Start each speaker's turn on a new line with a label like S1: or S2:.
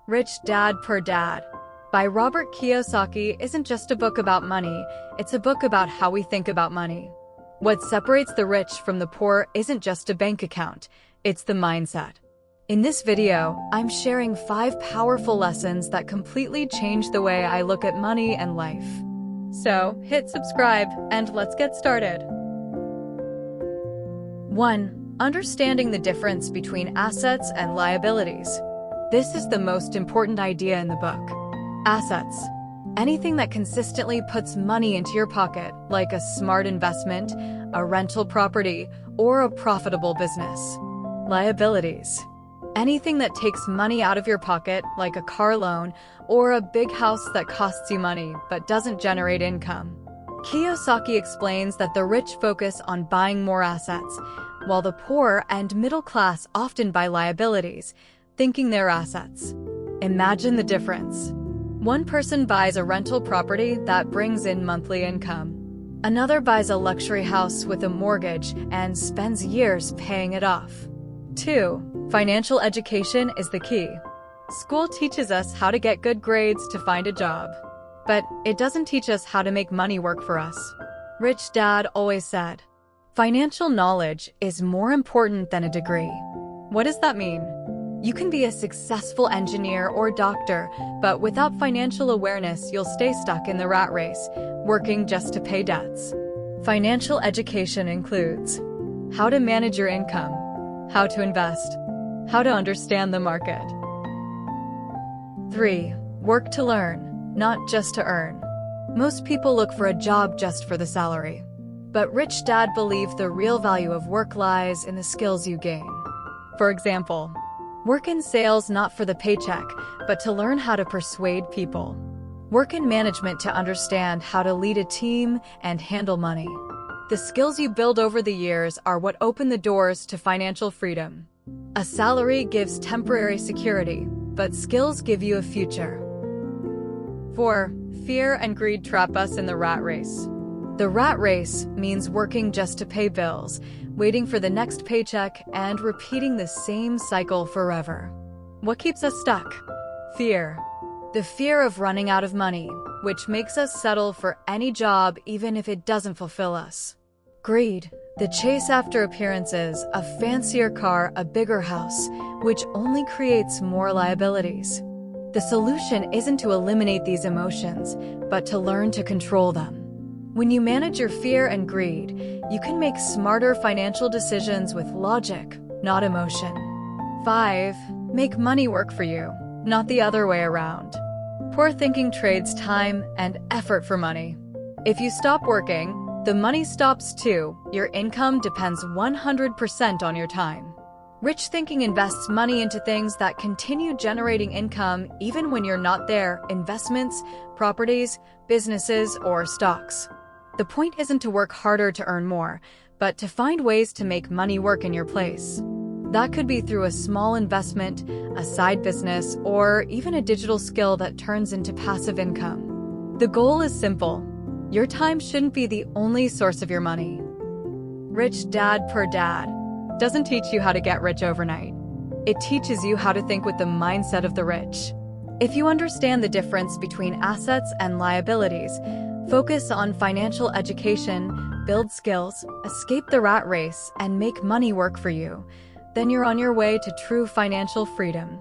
S1: Rich Dad Poor Dad by Robert Kiyosaki isn't just a book about money, it's a book about how we think about money. What separates the rich from the poor isn't just a bank account, it's the mindset. In this video, I'm sharing 5 powerful lessons that completely change the way I look at money and life. So, hit subscribe and let's get started. 1. Understanding the difference between assets and liabilities. This is the most important idea in the book. Assets. Anything that consistently puts money into your pocket, like a smart investment, a rental property, or a profitable business. Liabilities. Anything that takes money out of your pocket, like a car loan, or a big house that costs you money but doesn't generate income. Kiyosaki explains that the rich focus on buying more assets, while the poor and middle class often buy liabilities, thinking they're assets. Imagine the difference. One person buys a rental property that brings in monthly income. Another buys a luxury house with a mortgage and spends years paying it off. 2. Financial education is the key. School teaches us how to get good grades to find a job. But it doesn't teach us how to make money work for us. Rich Dad always said, "Financial knowledge is more important than a degree." What does that mean? You can be a successful engineer or doctor, but without financial awareness, you'll stay stuck in the rat race, working just to pay debts. Financial education includes how to manage your income, how to invest, how to understand the market. 3. Work to learn, not just to earn. Most people look for a job just for the salary. But Rich Dad believed the real value of work lies in the skills you gain. For example, work in sales not for the paycheck, but to learn how to persuade people. Work in management to understand how to lead a team and handle money. The skills you build over the years are what open the doors to financial freedom. A salary gives temporary security, but skills give you a future. 4. Fear and greed trap us in the rat race. The rat race means working just to pay bills, waiting for the next paycheck, and repeating the same cycle forever. What keeps us stuck? Fear. The fear of running out of money, which makes us settle for any job even if it doesn't fulfill us. Greed. The chase after appearances, a fancier car, a bigger house, which only creates more liabilities. The solution isn't to eliminate these emotions, but to learn to control them. When you manage your fear and greed, you can make smarter financial decisions with logic, not emotion. 5. Make money work for you, not the other way around. Poor thinking trades time and effort for money. If you stop working, the money stops too. Your income depends 100% on your time. Rich thinking invests money into things that continue generating income even when you're not there: investments, properties, businesses, or stocks. The point isn't to work harder to earn more, but to find ways to make money work in your place. That could be through a small investment, a side business, or even a digital skill that turns into passive income. The goal is simple. Your time shouldn't be the only source of your money. Rich Dad Poor Dad doesn't teach you how to get rich overnight. It teaches you how to think with the mindset of the rich. If you understand the difference between assets and liabilities, focus on financial education, build skills, escape the rat race, and make money work for you, then you're on your way to true financial freedom.